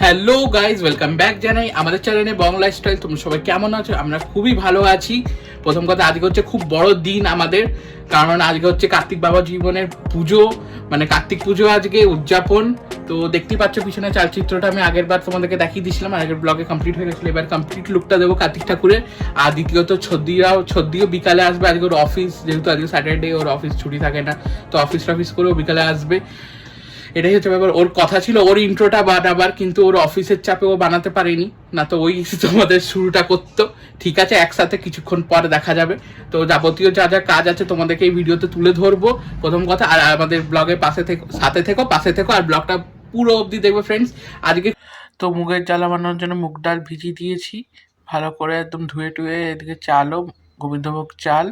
Hello guys, welcome back জানাই আমাদের চ্যানেলে বং লাইফস্টাইল। তোমরা সবাই কেমন আছো? আমরা খুবই ভালো আছি। প্রথম কথা, আজকে হচ্ছে খুব বড় দিন আমাদের, কারণ আজকে হচ্ছে কার্তিক বাবা জীবনের পুজো, মানে কার্তিক পুজো আজকে উদযাপন। তো দেখতেই পাচ্ছ পিছনে চালচিত্রটা আমি আগের বার তোমাদেরকে দেখিয়ে দিয়েছিলাম, আগের ব্লগে কমপ্লিট হয়ে গেছিলো। এবার কমপ্লিট লুকটা দেবো কার্তিক ঠাকুরের। আর দ্বিতীয়ত ছদ্দিও বিকালে আসবে। আজকে ওর অফিস, যেহেতু আজকে স্যাটারডে, ওর অফিস ছুটি থাকে না, তো অফিস করেও বিকালে আসবে। এটাই হচ্ছে ব্যাপার। ওর কথা ছিল ওর ইন্ট্রোটা বানাবার, কিন্তু ওর অফিসের চাপে ও বানাতে পারেনি, না তো ওই তোমাদের শুরুটা করতো। ঠিক আছে, একসাথে কিছুক্ষণ পর দেখা যাবে। তো যাবতীয় যা যা কাজ আছে তোমাদেরকে এই ভিডিওতে তুলে ধরবো। প্রথম কথা, আর আমাদের ব্লগের পাশে থেকো আর ব্লগটা পুরো অবধি দেখবে ফ্রেন্ডস। আজকে তো মুগের ডাল বানানোর জন্য মুগ ডাল ভিজিয়ে দিয়েছি ভালো করে, একদম ধুয়ে টুয়ে। এদিকে চালও গোবিন্দভোগ চাল।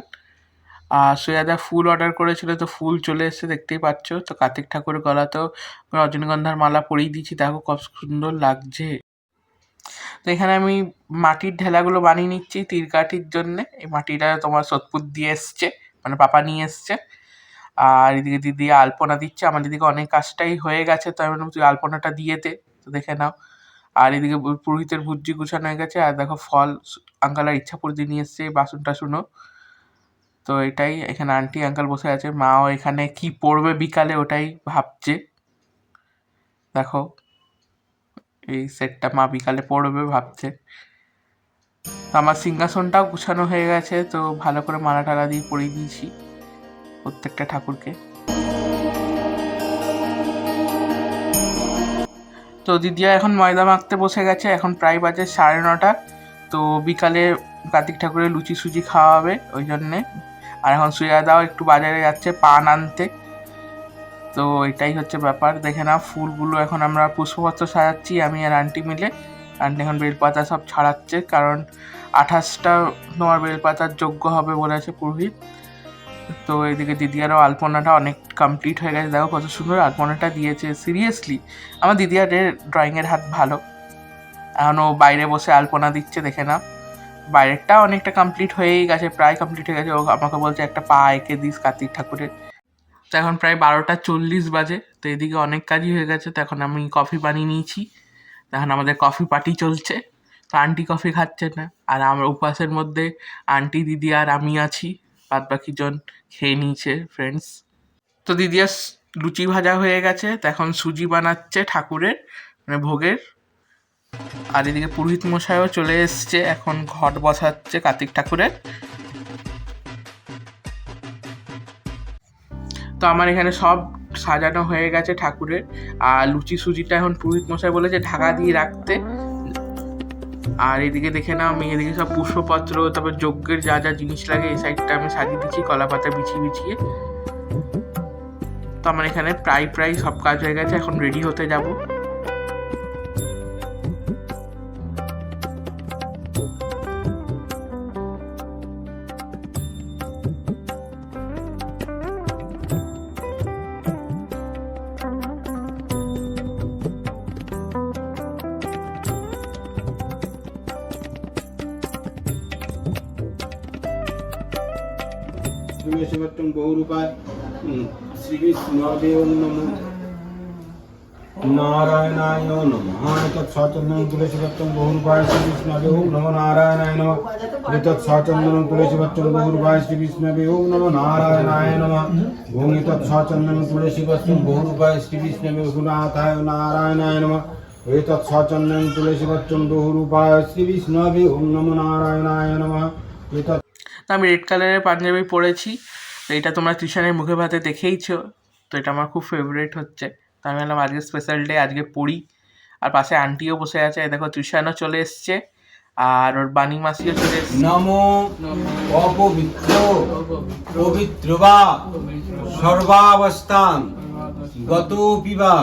আর শ্রেয়াদা ফুল অর্ডার করেছিল, তো ফুল চলে এসেছে দেখতেই পাচ্ছ। তো কার্তিক ঠাকুরের গলাতেও রজনীগন্ধার মালা পরিয়ে দিচ্ছি, দেখো কত সুন্দর লাগছে। তো এখানে আমি মাটির ঢেলাগুলো বানিয়ে নিচ্ছি তীরকাঠির জন্যে। এই মাটিটা তোমার সোদপুর দিয়ে এসছে, মানে পাপা নিয়ে এসছে। আর এদিকে দিদি আলপনা দিচ্ছে। আমার দিদিকে অনেক কাজটাই হয়ে গেছে, তো আমি বললাম তুই আলপনাটা দিয়ে দে, তো দেখে নাও। আর এদিকে পুরোহিতের ভুজি গুছানো হয়ে গেছে। আর দেখো ফল আঙ্কালার ইচ্ছা পূর্তি নিয়ে এসছে, বাসন টাসনও। তো এটাই, এখানে আন্টি আঙ্কেল বসে আছে, মাও এখানে কি পড়বে বিকালে ওটাই ভাবছে। দেখো এই সেটটা মা বিকালে পড়বে ভাবছে। তো আমার সিংহাসনটাও গুছানো হয়ে গেছে, তো ভালো করে মালা টালা দিয়ে পরিয়ে দিয়েছি প্রত্যেকটা ঠাকুরকে। তো দিদিয়া এখন ময়দা মাখতে বসে গেছে, এখন প্রায় বাজে 9:30। তো বিকালে কার্তিক ঠাকুরের লুচি সুজি খাওয়াবে ওই জন্যে। আর এখন শ্রেয়াদাও একটু বাজারে যাচ্ছে পান আনতে। তো এটাই হচ্ছে ব্যাপার। দেখে না ফুলগুলো এখন আমরা পুষ্পপত্র সাজাচ্ছি আমি আর আন্টি মিলে। আন্টি এখন বেলপাতা সব ছাড়াচ্ছে, কারণ 28টা তোমার বেলপাতার যোগ্য হবে বলেছে পুরোহিত। তো এদিকে দিদিয়ারও আলপনাটা অনেক কমপ্লিট হয়ে গেছে, দেখো কত সুন্দর আলপনাটা দিয়েছে। সিরিয়াসলি আমার দিদিয়ারের ড্রয়িংয়ের হাত ভালো। এখন ও বাইরে বসে আলপনা দিচ্ছে, দেখে না। বাইরেরটা অনেকটা কমপ্লিট হয়েই গেছে, প্রায় কমপ্লিট হয়ে গেছে। ও আমাকে বলছে একটা পা এঁকে দিস কার্তিক ঠাকুরের। তো এখন প্রায় 12:40 বাজে। তো এদিকে অনেক কাজই হয়ে গেছে। তো এখন আমি কফি বানিয়ে নিয়েছি, এখন আমাদের কফি পার্টি চলছে। তো আন্টি কফি খাচ্ছে না, আর আমার উপাসের মধ্যে আন্টি, দিদি আর আমি আছি, বাদ বাকি জন খেয়ে নিয়েছে ফ্রেন্ডস। তো দিদিয়া লুচি ভাজা হয়ে গেছে, তো এখন সুজি বানাচ্ছে ঠাকুরের, মানে ভোগের। আর এদিকে পুরোহিত মশাইও চলে এসছে, এখন ঘট বসাচ্ছে কার্তিক ঠাকুরের। তো আমার এখানে সব সাজানো হয়ে গেছে ঠাকুরের। আর লুচি সুজিটা এখন পুরোহিত মশাই বলেছে ঢাকা দিয়ে রাখতে। আর এদিকে দেখে নাও, আমি এদিকে সব পুষ্পপত্র, তারপর যজ্ঞের যা যা জিনিস লাগে এই সাইডটা আমি সাজিয়ে দিচ্ছি কলা পাতা বিছিয়ে। তো আমার এখানে প্রায় সব কাজ হয়ে গেছে, এখন রেডি হতে যাব। বহুরূপায় শ্রীকৃষ্ণদেব নমঃ নারায়ণায় নমঃ তৎসচন্দন তুলসীপত্রং বহুরূপায় শ্রীকৃষ্ণদেব নমঃ নারায়ণায় নমঃ তৎসচন্দন তুলসীপত্রং বহুরূপায় শ্রীকৃষ্ণদেব নমঃ নারায়ণায় নমঃ ভূমি তৎসচন্দন তুলসীপত্রং বহুরূপায় শ্রীকৃষ্ণদেব রঘুনাথায় নারায়ণায় নমঃ তৎসচন্দন তুলসীপত্রং বহুরূপায় শ্রীকৃষ্ণদেব নমঃ নারায়ণায় নমঃ। আমি রেড কালারের পাঞ্জাবি পরেছি, তো এটা তোমরা টিউশনের মুখে ভাতে দেখেইছো। তো এটা আমার খুব ফেভারিট হচ্ছে, তো আমি বললাম আজকে স্পেশাল ডে, আজকে পড়ি। আর পাশে আন্টিও বসে আছে, দেখো টিউশনও চলে এসছে, আর ওর বাণী মাসিও চলে এসছে। নমো অপবিত্র পবিত্র বা সর্বাবস্থান গত পিবা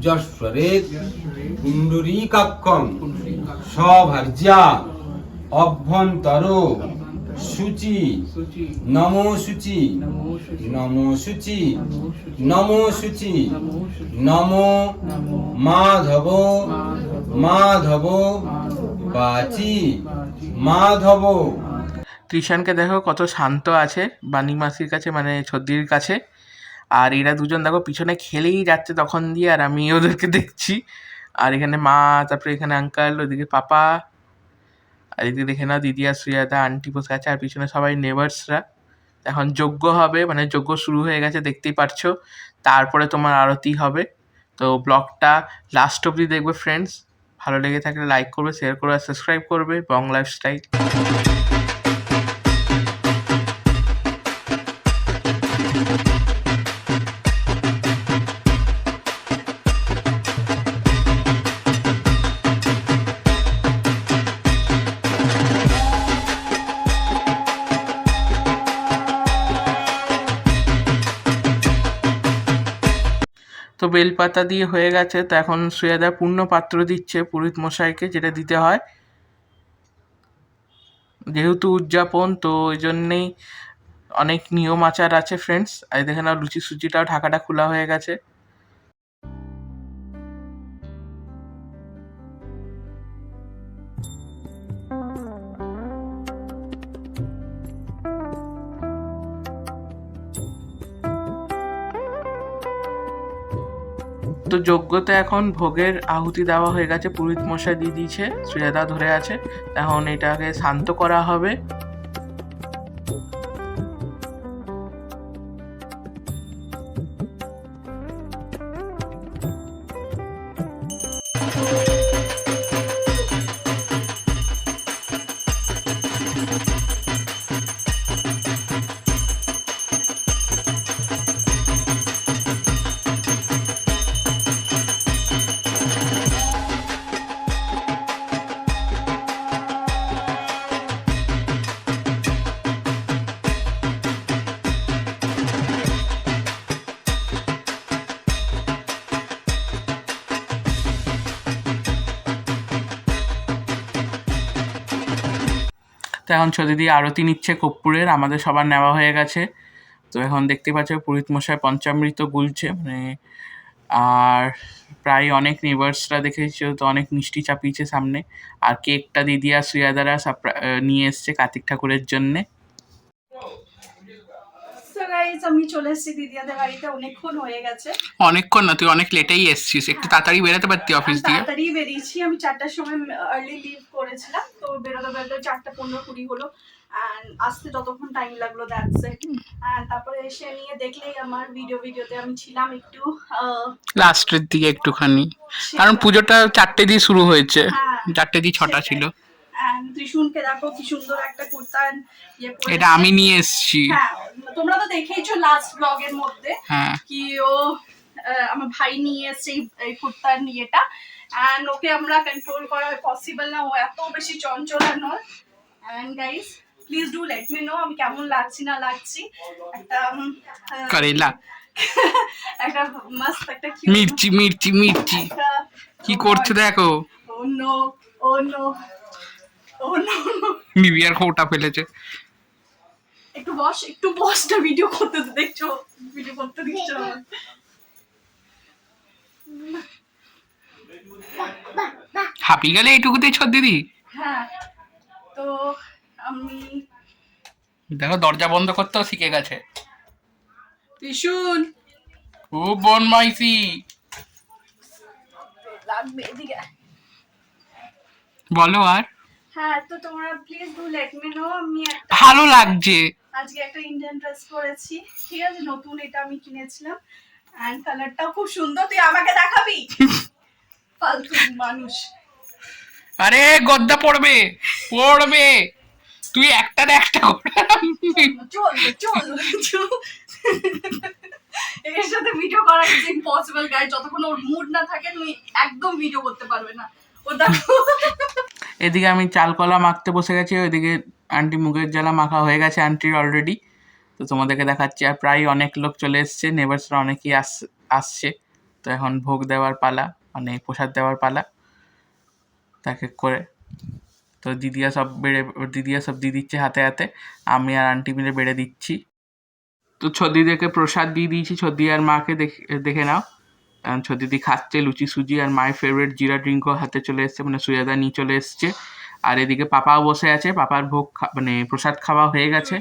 যশ্বরেত পুণ্ডরীকাক্ষং সভার্যা অভ্যন্তর শুচি নমো শুচি নমো শুচি নমো শুচি নমো মাধব মাধব বাচি মাধব। ত্রিশানকে দেখো কত শান্ত আছে বাণী মাসির কাছে, মানে ছদ্দির কাছে। আর এরা দুজন দেখো পিছনে খেলেই যাচ্ছে তখন দিয়ে, আর আমি ওদেরকে দেখছি আর এখানে মা, তারপরে এখানে আঙ্কাল, ওইদিকে পাপা, আর এদিকে দেখে নাও দিদি আর শ্রেয়াদা আন্টি বসে আছে, আর পিছনে সবাই নেবার্সরা। এখন যজ্ঞ হবে, মানে যজ্ঞ শুরু হয়ে গেছে দেখতেই পারছো। তারপরে তোমার আরতি হবে। তো ব্লগটা লাস্ট অবধি দেখবে ফ্রেন্ডস। ভালো লেগে থাকলে লাইক করবে, শেয়ার করবে আর সাবস্ক্রাইব করবে বং লাইফস্টাইল। তো বেলপাতা দিয়ে হয়ে গেছে। তো এখন শ্রেয়াদা পূর্ণ পাত্র দিচ্ছে পুরোহিত মশাইকে, যেটা দিতে হয় যেহেতু উদযাপন, তো ওই জন্যেই অনেক নিয়ম আচার আছে ফ্রেন্ডস। আর দেখে নাও লুচি সুচিটাও ঢাকাটা খোলা হয়ে গেছে। তো যজ্ঞতে এখন ভোগের আহুতি দেওয়া হয়ে গেছে, পুরোহিত মশাই দিয়ে দিয়েছে, শ্রেয়াদা ধরে আছে। এখন এটাকে শান্ত করা হবে। তো এখন ছদি দিয়ে আরতি নিচ্ছে কর্পূরের, আমাদের সবার নেওয়া হয়ে গেছে। তো এখন দেখতে পাচ্ছ পুরোহিত মশাই পঞ্চামৃত গুলছে, মানে আর প্রায় অনেক নেবার্সরা দেখেছো তো অনেক মিষ্টি চাপিয়েছে সামনে। আর কেকটা দিদি আর শ্রেয়াদারা নিয়ে এসছে কার্তিক ঠাকুরের জন্যে। আমি চলে এসেছি দিদিয়াদের বাড়িতে, অনেকক্ষণ হয়ে গেছে। অনেকক্ষণ না, তুই অনেক লেটেই এসছিস, একটু তাড়াতাড়ি বেরোতে পারতি অফিস দিয়ে। তাড়াতাড়ি বেরিয়েছি, আমি 4টার সময় আর্লি লিভ করেছিলাম, তো বেরোতে বেরোতে 4:15-20 হলো। আসতে ততক্ষণ টাইম লাগলো, দ্যাটস ইট। তারপরে এসে নিয়ে দেখলেই আমার ভিডিওতে আমি ছিলাম একটু লাস্টের দিকে একটুখানি, কারণ পুজোটা 4টে দিয়ে শুরু হয়েছে, 4টে দিয়ে 6টা ছিল। ত্রিশুনকে দেখো কি সুন্দর একটা কুর্তা এটা আমি নিয়ে এসেছি। হ্যাঁ, তোমরা তো দেখেইছো লাস্ট ব্লগের মধ্যে কি ও আমার ভাই নিয়ে এসেছে এই কুর্তার নিয়েটা। এন্ড ওকে আমরা কন্ট্রোল করা পসিবল না, ও এত বেশি চঞ্চলা নয়। And guys please do let me know আমি কেমন লাগছি না লাগছি। একটা করেলা একটা মস্ত একটা মির্চি মির্চি মির্চি কি করছে দেখো। ও নো ও নো ও নো, নিবিয়ার খোটা ফেলেছে। একটু বসটা ভিডিও করতে দেখছো, ভিডিও করতে দিচ্ছ। হাঁপি গেলে এইটুকুতেই ছোট দিদি। হ্যাঁ, তো আমি দেখো দরজা বন্ধ করতেও শিখে গেছে। ত্রিশুন ও বনমাইসি লাগবে এদিকে। বলো আর। হ্যাঁ, তো তোমরা please do let me know. আমি ভালো লাগছে, আজকে একটা ইন্ডিয়ান ড্রেস পরেছি, ঠিক আছে, নতুন এটা আমি কিনেছিলাম। এন্ড কালারটাও খুব সুন্দর। তুই আমাকে দেখাবি? ফালতু মানুষ। আরে গদ্দা পড়বে পড়বে, তুই একটা চল এর সাথে ভিডিও করা ইজ ইম্পসিবল গাইস। যতক্ষণ ওর মুড না থাকে তুমি একদম ভিডিও করতে পারবে না। ও দেখো এদিকে আমি চাল কলা মাখতে বসে গেছি, ওইদিকে আন্টি মুগের জ্বালা মাখা হয়ে গেছে আন্টির অলরেডি। তো তোমাদেরকে দেখাচ্ছি। আর প্রায় অনেক লোক চলে এসছে, নেবার্সরা অনেকেই আসছে। তো এখন ভোগ দেওয়ার পালা, মানে প্রসাদ দেওয়ার পালা তাকে করে। তো দিদিয়া সব দিয়ে দিচ্ছে হাতে হাতে, আমি আর আন্টি মিলে বেড়ে দিচ্ছি। তো ছদিদিকে প্রসাদ দিয়ে দিয়েছি, ছদি আর মাকে দেখে নাও। ছদিদি খাচ্ছে লুচি সুজি, আর মায়ের ফেভারিট জিরা ড্রিঙ্কও হাতে চলে এসছে, মানে সুজাদা নিয়ে চলে এসছে। আর এদিকে পাপাও বসে আছে, পাপার ভোগ মানে প্রসাদ খাওয়া হয়ে গেছে।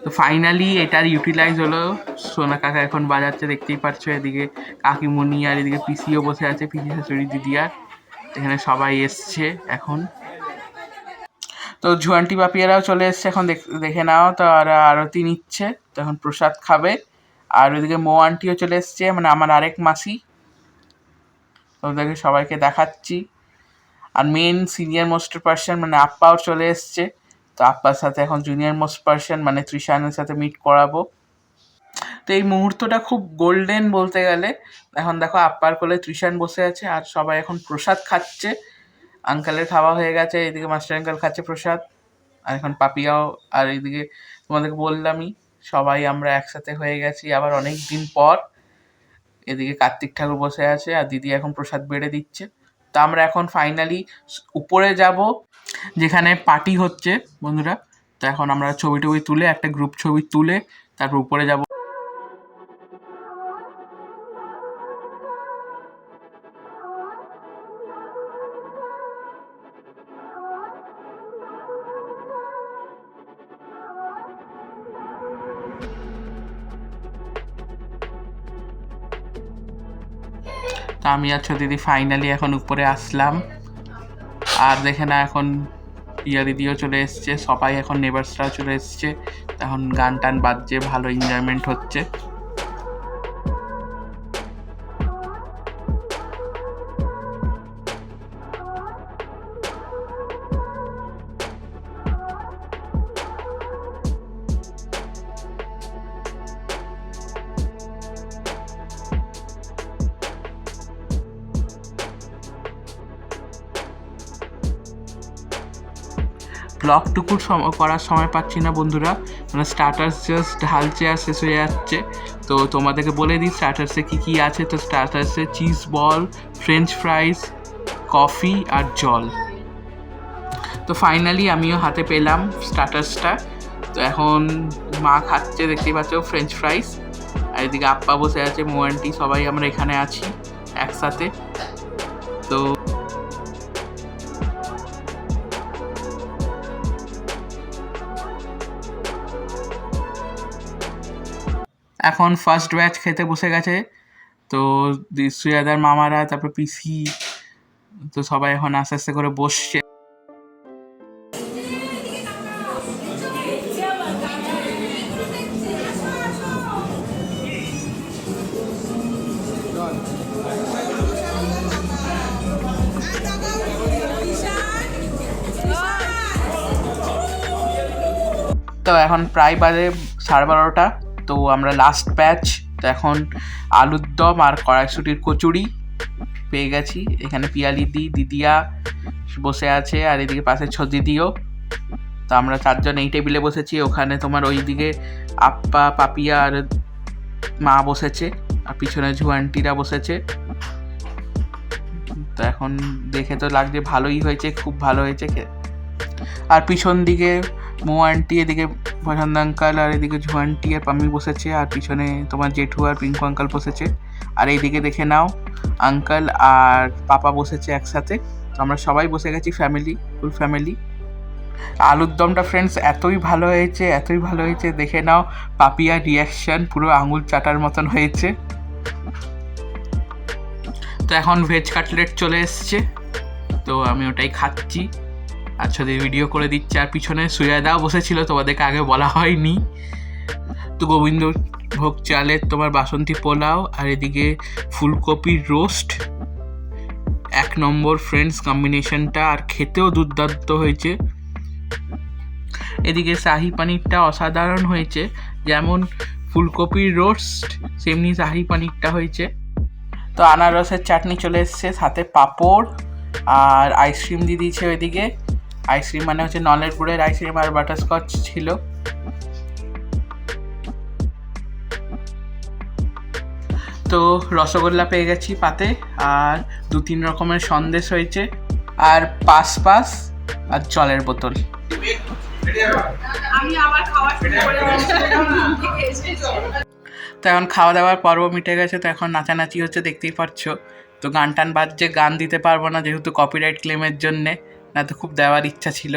তো ফাইনালি এটার ইউটিলাইজ হলো। সোনা কাকা এখন বাজাচ্ছে, দেখতেই পাচ্ছ। এদিকে কাকিমণি আর এদিকে পিসিও বসে আছে, পিসি শাশুড়ি দিদি, আর এখানে সবাই এসছে এখন। তো ঝুয়ান্টি বাপিয়ারাও চলে এসছে এখন, দেখে নাও। তো আর আরতি নিচ্ছে, তো এখন প্রসাদ খাবে। আর ওইদিকে মৌ আন্টিও চলে এসছে, মানে আমার আরেক মাসি। ওদেরকে সবাইকে দেখাচ্ছি। আর মেন সিনিয়র মোস্ট পার্সন মানে আপ্পাও চলে এসছে। তো আপ্পার সাথে এখন জুনিয়র মোস্ট পার্সন মানে ত্রিশানের সাথে মিট করাবো। তো এই মুহূর্তটা খুব গোল্ডেন বলতে গেলে। এখন দেখো আপ্পার কোলে ত্রিশান বসে আছে আর সবাই এখন প্রসাদ খাচ্ছে। আঙ্কেলের খাওয়া হয়ে গেছে, এদিকে মাস্টার আঙ্কেল খাচ্ছে প্রসাদ, আর এখন পাপিয়াও। আর এইদিকে তোমাদেরকে বললামই, সবাই আমরা একসাথে হয়ে গেছি আবার অনেক দিন পর। এদিকে কার্তিক ঠাকুর বসে আছে আর দিদি এখন প্রসাদ বেড়ে দিচ্ছে। তো আমরা এখন ফাইনালি উপরে যাব, যেখানে পার্টি হচ্ছে বন্ধুরা। তো এখন আমরা ছবি টবি তুলে, একটা গ্রুপ ছবি তুলে তারপর উপরে যাব। তো আমি আছো দিদি ফাইনালি এখন উপরে আসলাম। আর দেখে না এখন পিয়া দিদিও চলে এসছে, সবাই এখন নেবার্সরাও চলে এসছে। এখন গান টান বাজছে, ভালো এনজয়মেন্ট হচ্ছে। ব্লগটুকুর করার সময় পাচ্ছি না বন্ধুরা, মানে স্টার্টার্স জাস্ট ঢালছে আর শেষ হয়ে যাচ্ছে। তো তোমাদেরকে বলে দিই স্টার্টার্সে কী কী আছে। তো স্টার্টার্সে cheese ball, french fries, coffee আর জল। তো ফাইনালি আমিও হাতে পেলাম স্টার্টার্সটা। তো এখন মা খাচ্ছে, দেখতেই পাচ্ছ, ফ্রেঞ্চ ফ্রাইস। আর এদিকে আপ্পা বসে আছে, মৌ আন্টি, সবাই আমরা এখানে আছি একসাথে। তো এখন ফার্স্ট ব্যাচ খেতে বসে গেছে। তো শ্রেয়াদার মামারা, তারপর পিসি, তো সবাই এখন আস্তে আস্তে করে বসছে। তো এখন প্রায় বাজে 12:30। তো আমরা লাস্ট ব্যাচ। তো এখন আলুর দম আর কড়াইশুটির কচুরি পেয়ে গেছি। এখানে পিয়ালিদি, দিদিয়া বসে আছে, আর এদিকে পাশে দিদিও। তো আমরা 4 জন এই টেবিলে বসেছি। ওখানে তোমার ওইদিকে আপ্পা, পাপিয়া আর মা বসেছে, আর পিছনে ঝুয়ান্টিরা বসেছে। তো এখন দেখে তো লাগছে ভালোই হয়েছে, খুব ভালো হয়েছে। আর পিছন দিকে মৌ আন্টি, এদিকে প্রশান্ত আঙ্কাল, আর এদিকে ঝুয়ান্টি আর পাম্মি বসেছে, আর পিছনে তোমার জেঠু আর পিঙ্কু আঙ্কাল বসেছে। আর এইদিকে দেখে নাও আঙ্কাল আর পাপা বসেছে একসাথে। তো আমরা সবাই বসে গেছি, ফ্যামিলি, ফুল ফ্যামিলি। আলুর দমটা ফ্রেন্ডস এতই ভালো হয়েছে, এতই ভালো হয়েছে, দেখে নাও পাপিয়ার রিয়াকশন পুরো আঙুল চাটার মতন হয়েছে। তো এখন ভেজ কাটলেট চলে এসছে, তো আমি ওটাই খাচ্ছি আর সাথে ভিডিও করে দিচ্ছে। আর পিছনে সুয়াদাও বসেছিল, তোমাদেরকে আগে বলা হয়নি। তো গোবিন্দ ভোগ চালের তোমার বাসন্তী পোলাও, আর এদিকে ফুলকপির রোস্ট, 1 নম্বর ফ্রেন্ডস কম্বিনেশনটা, আর খেতেও দুর্দান্ত হয়েছে। এদিকে শাহি পানিরটা অসাধারণ হয়েছে, যেমন ফুলকপির রোস্ট সেমনি শাহি পানিরটা হয়েছে। তো আনারসের চাটনি চলে এসছে, সাথে পাঁপড় আর আইসক্রিম দিয়ে দিয়েছে ওইদিকে। আইসক্রিম মানে হচ্ছে নলের গুড়ের আইসক্রিম, আর বাটারস্কচ ছিল। তো রসগোল্লা পেয়ে গেছি পাতে, আর 2-3 রকমের সন্দেশ হয়েছে, আর পাস আর জলের বোতল। তো এখন খাওয়া দাওয়ার পর্ব মিটে গেছে, তো এখন নাচানাচি হচ্ছে, দেখতেই পাচ্ছ। তো গান টান বাজছে, গান দিতে পারবো না যেহেতু কপিরাইট ক্লেমের জন্যে, না তো খুব দেওয়ার ইচ্ছা ছিল।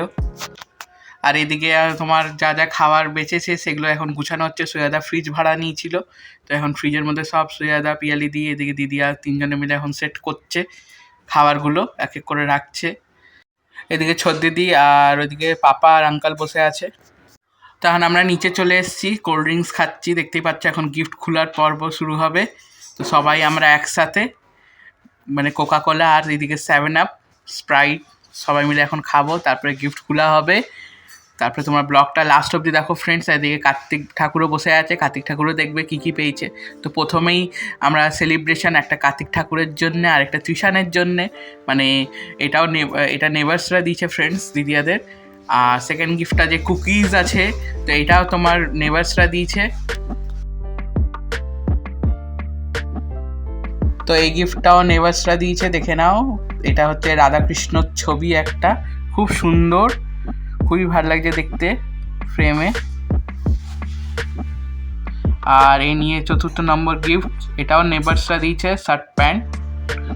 আর এদিকে তোমার যা যা খাবার বেঁচেছে সেগুলো এখন গুছানো হচ্ছে। শ্রেয়াদা ফ্রিজ ভাড়া নিয়েছিল, তো এখন ফ্রিজের মধ্যে সব শ্রেয়াদা, পিয়ালি দিয়ে এদিকে দিদি আর তিনজনে মিলে এখন সেট করছে খাবারগুলো, এক এক করে রাখছে। এদিকে ছোট দিদি আর ওইদিকে পাপা আর আঙ্কাল বসে আছে। তখন আমরা নিচে চলে এসেছি, কোল্ড ড্রিঙ্কস খাচ্ছি, দেখতেই পাচ্ছি এখন গিফট খোলার পর্ব শুরু হবে। তো সবাই আমরা একসাথে মানে কোকা কোলা আর এদিকে 7 আপ, স্প্রাইট সবাই মিলে এখন খাবো, তারপরে গিফট খোলা হবে। তারপরে তোমার ব্লগটা লাস্ট অবধি দেখো ফ্রেন্ডস। এদিকে কার্তিক ঠাকুরও বসে আছে, কার্তিক ঠাকুরও দেখবে কী কী পেয়েছে। তো প্রথমেই আমরা সেলিব্রেশন একটা কার্তিক ঠাকুরের জন্যে আর একটা ত্রিশানের জন্যে, মানে এটা নেভার্সরা দিয়েছে ফ্রেন্ডস দিদিয়াদের। আর সেকেন্ড গিফটটা যে কুকিজ আছে, তো এটাও তোমার নেভার্সরা দিয়েছে। তো এই গিফটটাও নেভার্সরা দিয়েছে, দেখে নাও। এটা হচ্ছে রাধাকৃষ্ণর ছবি একটা, খুব সুন্দর, খুবই ভালো লাগছে দেখতে ফ্রেমে। আর এই নিয়ে চতুর্থ নম্বর গিফট, এটাও নেভার্সরা দিয়েছে, শার্ট প্যান্ট,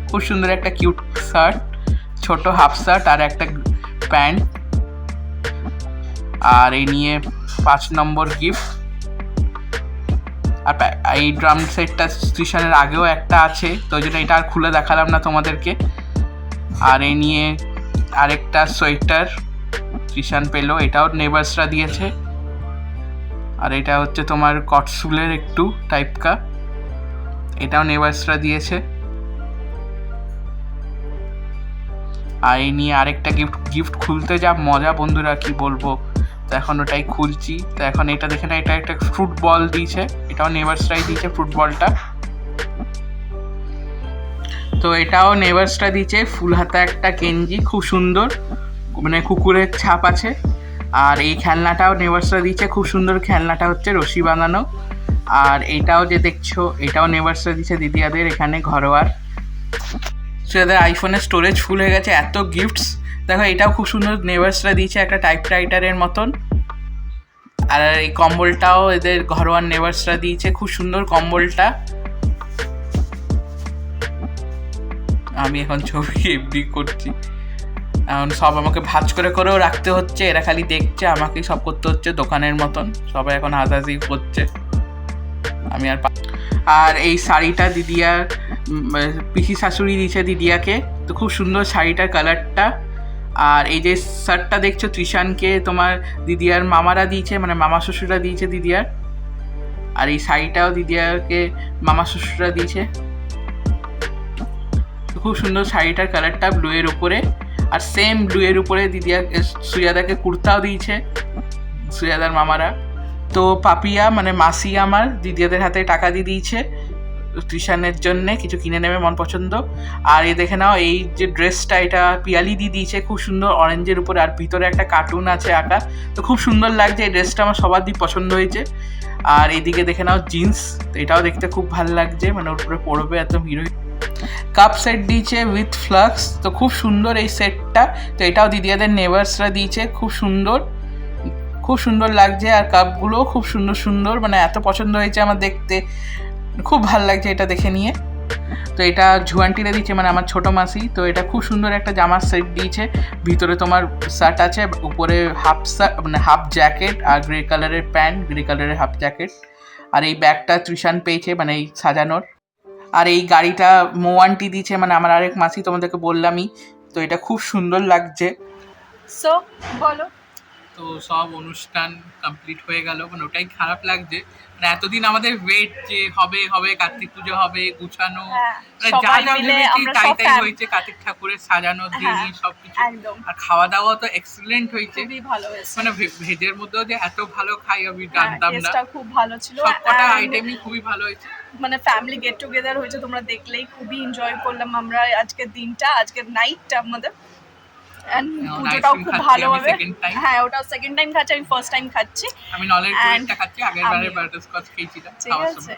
খুব সুন্দর একটা কিউট শার্ট, ছোট হাফ শার্ট আর একটা প্যান্ট। আর এই নিয়ে 5 নম্বর গিফট। আর এই ড্রাম সেটটা স্টেশনের আগেও একটা আছে, তো ওই জন্য এটা আর খুলে দেখালাম না তোমাদেরকে। আর এই নিয়ে আরেকটা সোয়েটার ত্রিশান পেলো, এটাও নেভার্সরা দিয়েছে। আর এটা হচ্ছে তোমার কটসুলের একটু টাইপকা, এটাও নেভার্সরা দিয়েছে। আর এই নিয়ে আরেকটা গিফট খুলতে যা মজা বন্ধুরা, কি বলবো। তো এখন ওটাই খুলছি। তো এখন এটা দেখে না, এটা একটা ফ্রুট বল দিয়েছে, এটাও নেভার্সরাই দিয়েছে ফ্রুট বলটা। তো এটাও নেভার্সটা দিয়েছে, ফুল হাতা একটা গেঞ্জি, খুব সুন্দর, মানে কুকুরের ছাপ আছে। আর এই খেলনাটাও নেভার্সরা দিয়েছে, খুব সুন্দর খেলনাটা, হচ্ছে রশি বাঁধানো। আর এটাও যে দেখছো, এটাও নেভার্সরা দিয়েছে দিদিয়াদের এখানে ঘরোয়ার। সেটাদের আইফোনের স্টোরেজ ফুল হয়ে গেছে, এত গিফটস। দেখো এটাও খুব সুন্দর নেভার্সরা দিয়েছে, একটা টাইপরাইটারের মতন। আর এই কম্বলটাও এদের ঘরোয়ার নেভার্সরা দিয়েছে, খুব সুন্দর কম্বলটা। আমি এখন ছবি এফডি করছি, এখন সব আমাকে ভাঁজ করে করেও রাখতে হচ্ছে, এরা খালি দেখছে, আমাকেই সব করতে হচ্ছে দোকানের মতন। সবাই এখন হাসাহাসি করছে, আমি আর এই শাড়িটা দিদিয়ার পিসি শাশুড়ি দিয়েছে দিদিয়াকে, তো খুব সুন্দর শাড়িটার কালারটা। আর এই যে শার্টটা দেখছো ত্রিশানকে তোমার দিদিয়ার মামারা দিয়েছে, মানে মামা শ্বশুররা দিয়েছে দিদিয়ার। আর এই শাড়িটাও দিদিয়াকে মামা শ্বশুররা দিয়েছে, খুব সুন্দর শাড়িটার কালারটা, ব্লু এর উপরে। আর সেম ব্লু এর উপরে দিদিয়া শ্রেয়াদাকে কুর্তাও দিয়েছে শ্রেয়াদার মামারা। তো পাপিয়া মানে মাসি আমার দিদিয়াদের হাতে টাকা দিয়ে দিয়েছে ত্রিশানের জন্যে, কিছু কিনে নেবে মন পছন্দ। আর এই দেখে নাও, এই যে ড্রেসটা, এটা পিয়ালি দিয়ে দিয়েছে, খুব সুন্দর অরেঞ্জের উপরে, আর ভিতরে একটা কার্টুন আছে আঁকা, তো খুব সুন্দর লাগছে। এই ড্রেসটা আমার সবার দিয়ে পছন্দ হয়েছে। আর এইদিকে দেখে নাও জিন্স, এটাও দেখতে খুব ভালো লাগছে, মানে ওর উপরে পড়বে একদম হিরোইন। কাপ সেট দিয়েছে উইথ ফ্লাক্স, তো খুব সুন্দর এই সেটটা। তো এটাও দিদিয়াদের নেভার্সরা দিয়েছে, খুব সুন্দর, খুব সুন্দর লাগছে। আর কাপগুলোও খুব সুন্দর সুন্দর, মানে এত পছন্দ হয়েছে আমার দেখতে, খুব ভালো লাগছে এটা দেখে নিয়ে। তো এটা ঝুয়ান্টিরা দিয়েছে, মানে আমার ছোটো মাসি। তো এটা খুব সুন্দর একটা জামার সেট দিয়েছে, ভিতরে তোমার শার্ট আছে, উপরে হাফ শার্ট মানে হাফ জ্যাকেট, আর গ্রে কালারের প্যান্ট, গ্রে কালারের হাফ জ্যাকেট। আর এই ব্যাগটা ত্রিশান পেয়েছে, মানে এই সাজানোর। আর এই গাড়িটা মোয়ান্টি দিয়েছে, মানে আমার আরেক মাসি, তোমাদেরকে বললামই। তো এটা খুব সুন্দর লাগছে। সো বলো। তো সব অনুষ্ঠান কমপ্লিট হয়ে গেল, মানে ওটাই খারাপ লাগছে, মানে এতদিন আমাদের ওয়েট যে হবে হবে কার্তিক পুজো হবে, গুছানো, মানে যা যা ভেবেছি তাই তাই হয়েছে। কার্তিক ঠাকুরের সাজানো দিয়ে সবকিছু, আর খাওয়া দাওয়া তো এক্সিলেন্ট হয়েছে, খুবই ভালো হয়েছে। মানে ভেজের মধ্যেও যে এত ভালো খাই আমি জানতাম না। টেস্টটা খুব ভালো ছিল, সবকটা আইটেমই খুবই ভালো হয়েছে, মানে ফ্যামিলি গেট টুগেদার হয়েছে, তোমরা দেখলেই খুবই এনজয় করলাম আমরা আজকের দিনটা, আজকের নাইটটা আমাদের। পুজোটাও খুব ভালো হবে। হ্যাঁ, ওটা সেকেন্ড টাইম খাচ্ছি, আমি ফার্স্ট টাইম খাচ্ছি। আমি নলের পুরিটা খাচ্ছি, আগের বারে বাটারস্কচ খেয়েছিলাম। ঠিক আছে,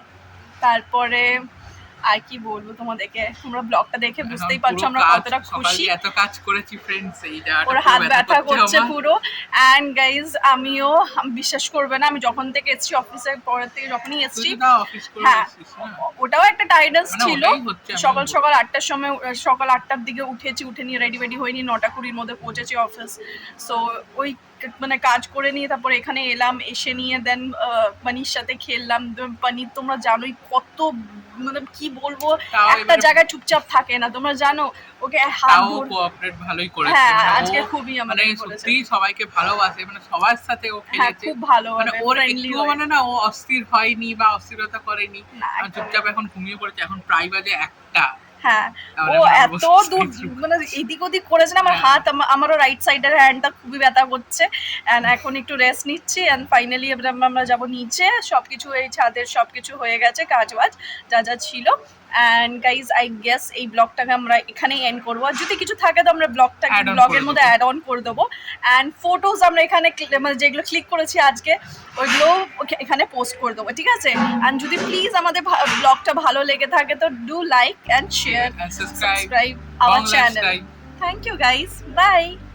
তারপরে আর কি বলবো তোমাদেরকে, তোমরা ব্লগটা দেখে বুঝতেই পারছো আমরা কতটা খুশি। এত কাজ করেছি ফ্রেন্ডস, এই ওর হাত ব্যথা করছে পুরো। এন্ড গাইজ, আমিও বিশ্বাস করবে না, আমি যখন থেকে এসেছি অফিসের পরের থেকে, যখনই এসেছি, হ্যাঁ ওটাও একটা টাইডনেস ছিল। সকাল সকাল 8টার সময়, সকাল 8টার দিকে উঠেছি, উঠে নিয়ে রেডি হয়ে নিয়ে 9টা 20 মধ্যে পৌঁছেছি অফিস। সো ওই মানে কাজ করে নিয়ে তারপরে এখানে এলাম, এসে নিয়ে দেন পানির সাথে খেললাম। পানির তোমরা জানোই কত, মানে কি বলবো, তাও একটা এবারে- জায়গায় চুপচাপ থাকে না, তোমরা জানো। ওকে হাত তাও ধরে, কোঅপারেট ভালোই করেছে, হ্যাঁ মানে আজকে ও খুবই মানে আমাদের করেছে। সত্যি সবাইকে ভালোবাসে, মানে সবার সাথে ও হ্যাঁ খেলেছে, খুব ভালো, মানে ওর ফ্রেন্ডলি একটুও মানে না ও অস্থির হয়নি বা অস্থিরতা করেনি, না, আর চুপচাপ এখন ঘুমিয়ে পড়েছে। এখন প্রায় বাজে 1টা। হ্যাঁ তাহলে ও আমরা এত বসে দূর আছি। মানে এদিক ওদিক করেছে না, আমার হ্যাঁ। হাত আমারও রাইট সাইডের হ্যান্ডটা খুবই ব্যথা করছে। অ্যান্ড এখন একটু রেস্ট নিচ্ছি, অ্যান্ড ফাইনালি আমরা যাবো নিচে। সবকিছু এই ছাদের সবকিছু হয়ে গেছে, কাজ বাজ যা যা ছিল। অ্যান্ড গাইজ আই গেস এই ব্লগটাকে আমরা এখানেই এন্ড করবো, আর যদি কিছু থাকে তো আমরা Add on ব্লগের করে মধ্যে দেবো। অ্যাড অন করে দেবো। অ্যান্ড ফটোজ আমরা এখানে মানে যেগুলো ক্লিক করেছি আজকে ওইগুলো এখানে পোস্ট করে দেবো, ঠিক আছে? অ্যান্ড যদি প্লিজ আমাদের ব্লগটা ভালো লেগে থাকে তো do like and share And subscribe our Bong channel. Lifestyle. Thank you guys. Bye.